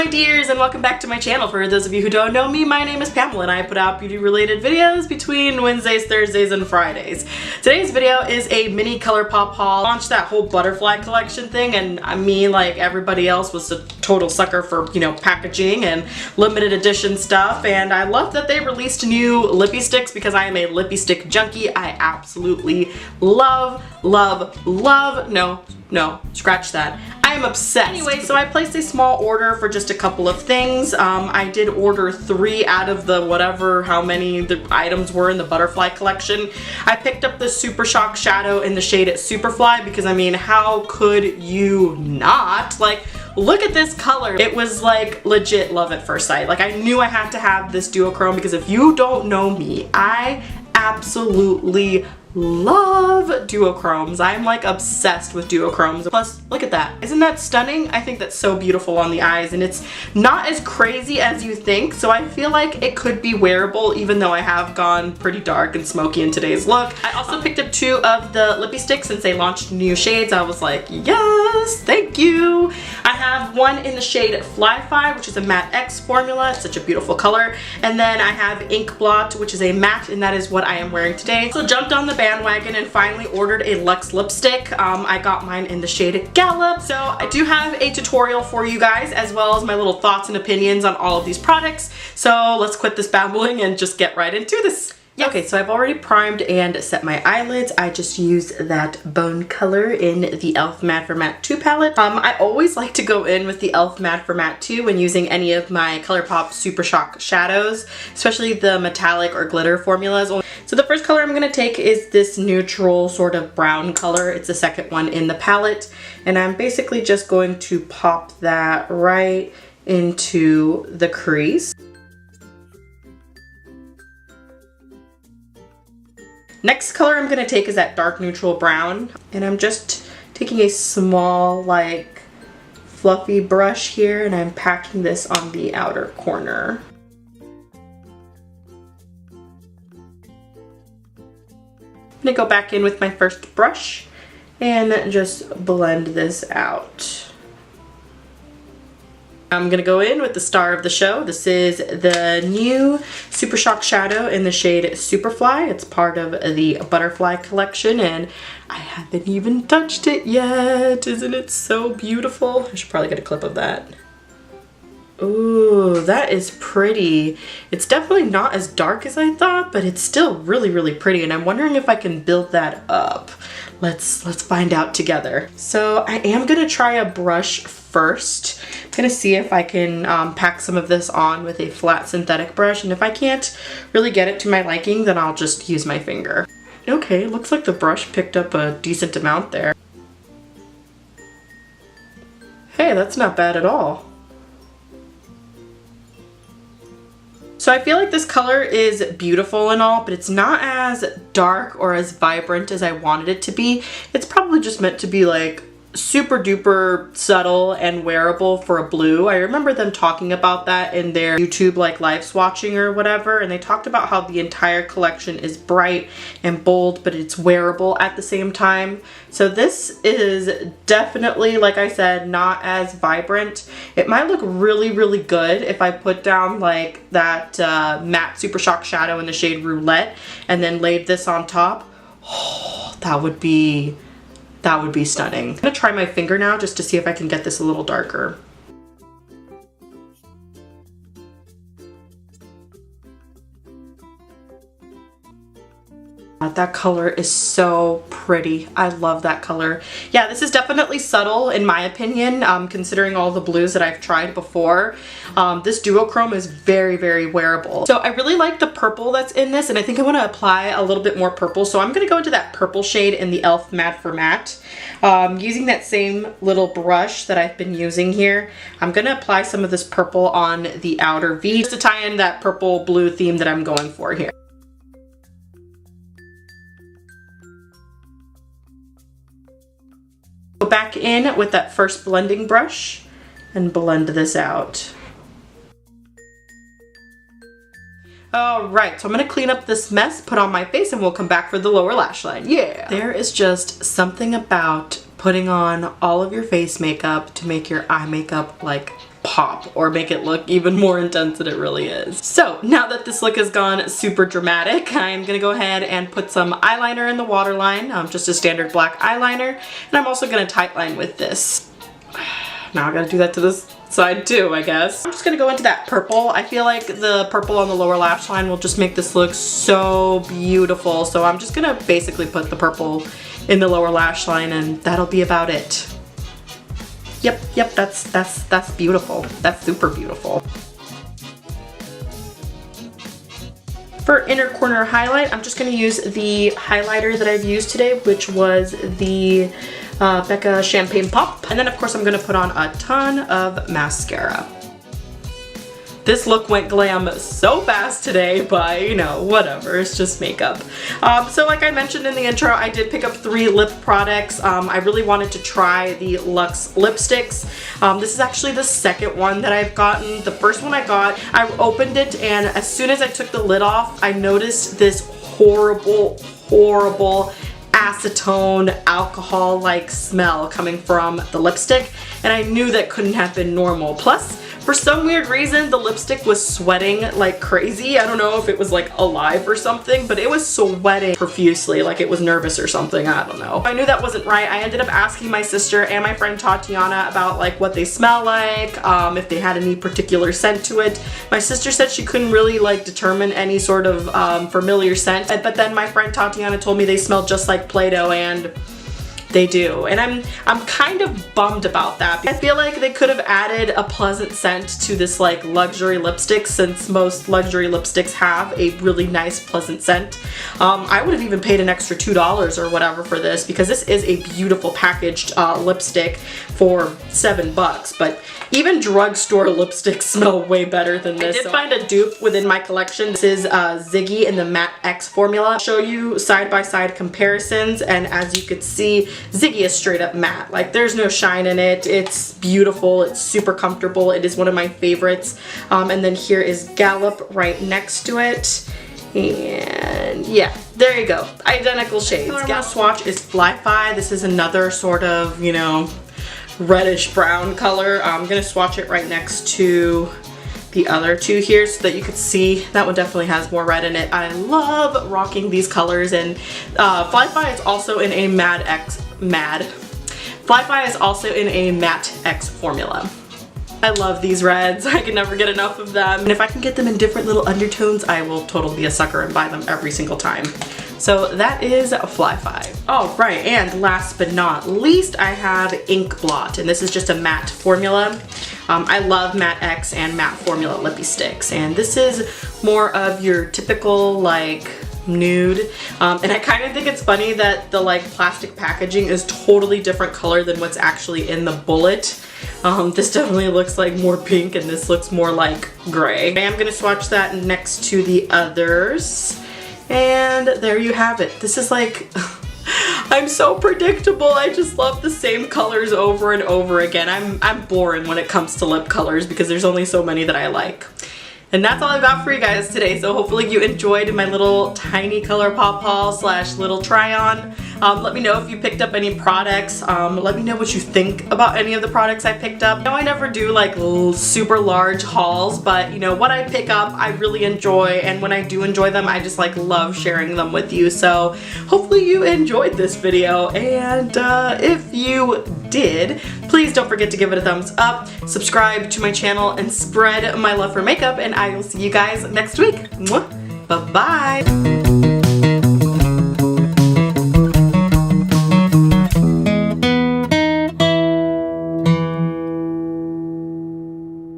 dears, and welcome back to my channel. For those of you who don't know me, my name is Pamela and I put out beauty related videos between Wednesdays, Thursdays, and Fridays. Today's video is a mini Colourpop haul. I launched that whole butterfly collection thing, and me, like everybody else, was a total sucker for, you know, packaging and limited edition stuff, and I love that they released new Lippie Stix because I am a Lippie Stick junkie. I absolutely love, no, scratch that. I am obsessed. Anyway, so I placed a small order for just a couple of things. I did order 3 out of the whatever, how many the items were in the butterfly collection. I picked up the Super Shock Shadow in the shade at Superfly because, I mean, how could you not? Like, look at this color. It was like legit love at first sight. Like, I knew I had to have this duochrome because if you don't know me, I absolutely love duochromes. I'm like obsessed with duochromes. Plus, look at that. Isn't that stunning? I think that's so beautiful on the eyes, and it's not as crazy as you think, so I feel like it could be wearable even though I have gone pretty dark and smoky in today's look. I also picked up 2 of the Lippie Stix since they launched new shades. I was like, yes, thank you. I have one in the shade Fly-Fi, which is a matte X formula. It's such a beautiful color. And then I have Ink Blot, which is a matte, and that is what I am wearing today. So jumped on the bandwagon and finally ordered a Luxe Lipstick. I got mine in the shade Gallop. So I do have a tutorial for you guys, as well as my little thoughts and opinions on all of these products. So let's quit this babbling and just get right into this. Okay, so I've already primed and set my eyelids. I just used that bone color in the e.l.f. Matte for Matte 2 palette. I always like to go in with the e.l.f. Matte for Matte 2 when using any of my Colourpop Super Shock shadows, especially the metallic or glitter formulas. So the first color I'm going to take is this neutral sort of brown color. It's the second one in the palette, and I'm basically just going to pop that right into the crease. Next color I'm going to take is that dark neutral brown, and I'm just taking a small, like, fluffy brush here, and I'm packing this on the outer corner. I'm going to go back in with my first brush and just blend this out. I'm going to go in with the star of the show. This is the new Super Shock Shadow in the shade Superfly. It's part of the Butterfly collection, and I haven't even touched it yet. Isn't it so beautiful? I should probably get a clip of that. Ooh, that is pretty. It's definitely not as dark as I thought, but it's still really, really pretty, and I'm wondering if I can build that up. Let's find out together. So I am gonna try a brush first. I'm gonna see if I can pack some of this on with a flat synthetic brush, and if I can't really get it to my liking, then I'll just use my finger. Okay, looks like the brush picked up a decent amount there. Hey, that's not bad at all. So I feel like this color is beautiful and all, but it's not as dark or as vibrant as I wanted it to be. It's probably just meant to be like super duper subtle and wearable for a blue. I remember them talking about that in their YouTube like live swatching or whatever, and they talked about how the entire collection is bright and bold, but it's wearable at the same time. So this is definitely, like I said, not as vibrant. It might look really, really good if I put down like that matte Super Shock Shadow in the shade Roulette and then laid this on top. Oh, that would be stunning. I'm gonna try my finger now just to see if I can get this a little darker. That color is so pretty. I love that color. Yeah, this is definitely subtle in my opinion, considering all the blues that I've tried before. This duochrome is very, very wearable. So I really like the purple that's in this, and I think I want to apply a little bit more purple. So I'm going to go into that purple shade in the e.l.f. Matte for Matte. Using that same little brush that I've been using here, I'm going to apply some of this purple on the outer V just to tie in that purple blue theme that I'm going for here. Go back in with that first blending brush and blend this out. Alright, so I'm going to clean up this mess, put on my face, and we'll come back for the lower lash line. Yeah! There is just something about putting on all of your face makeup to make your eye makeup like pop pop or make it look even more intense than it really is. So now that this look has gone super dramatic, I'm gonna go ahead and put some eyeliner in the waterline, just a standard black eyeliner, and I'm also gonna tightline with this. Now I gotta do that to this side too, I guess. I'm just gonna go into that purple. I feel like the purple on the lower lash line will just make this look so beautiful. So I'm just gonna basically put the purple in the lower lash line and that'll be about it. Yep, that's beautiful. That's super beautiful. For inner corner highlight, I'm just gonna use the highlighter that I've used today, which was the Becca Champagne Pop. And then of course I'm gonna put on a ton of mascara. This look went glam so fast today, but you know, whatever, it's just makeup. So like I mentioned in the intro, I did pick up 3 lip products. I really wanted to try the Luxe Lipsticks. This is actually the second one that I've gotten. The first one I got, I opened it, and as soon as I took the lid off, I noticed this horrible acetone alcohol-like smell coming from the lipstick, and I knew that couldn't have been normal. Plus, for some weird reason, the lipstick was sweating like crazy. I don't know if it was like alive or something, but it was sweating profusely, like it was nervous or something. I don't know. I knew that wasn't right. I ended up asking my sister and my friend Tatiana about like what they smell like, if they had any particular scent to it. My sister said she couldn't really like determine any sort of familiar scent, but then my friend Tatiana told me they smelled just like Play-Doh, and they do, and I'm kind of bummed about that. I feel like they could have added a pleasant scent to this like luxury lipstick, since most luxury lipsticks have a really nice pleasant scent. I would have even paid an extra $2 or whatever for this, because this is a beautiful packaged lipstick for $7, but even drugstore lipsticks smell way better than this. I did find a dupe within my collection. This is Ziggy in the Matte X formula. I'll show you side-by-side comparisons, and as you could see, Ziggy is straight up matte. Like, there's no shine in it. It's beautiful. It's super comfortable. It is one of my favorites. And then here is Gallop right next to it. And yeah, there you go. Identical shades. The color I'm gonna swatch is Fly-Fi. This is another sort of, you know, reddish brown color. I'm gonna swatch it right next to the other two here so that you could see that one definitely has more red in it. I love rocking these colors, and Fly-Fi is also in a Fly-Fi is also in a Matte X formula. I love these reds. I can never get enough of them. And if I can get them in different little undertones, I will totally be a sucker and buy them every single time. So that is Fly-Fi. Oh, right, and last but not least, I have Ink Blot, and this is just a matte formula. I love Matte X and matte formula Lippie Stix, and this is more of your typical like nude. And I kind of think it's funny that the like plastic packaging is totally different color than what's actually in the bullet. This definitely looks like more pink, and this looks more like gray. I am gonna swatch that next to the others. And there you have it. This is like, I'm so predictable. I just love the same colors over and over again. I'm boring when it comes to lip colors because there's only so many that I like. And that's all I've got for you guys today. So hopefully you enjoyed my little tiny Colourpop haul slash little try on. Let me know if you picked up any products. Let me know what you think about any of the products I picked up. I know I never do like super large hauls, but you know what I pick up I really enjoy, and when I do enjoy them I just like love sharing them with you. So hopefully you enjoyed this video, and if you did, please don't forget to give it a thumbs up, subscribe to my channel, and spread my love for makeup, and I will see you guys next week. Bye bye.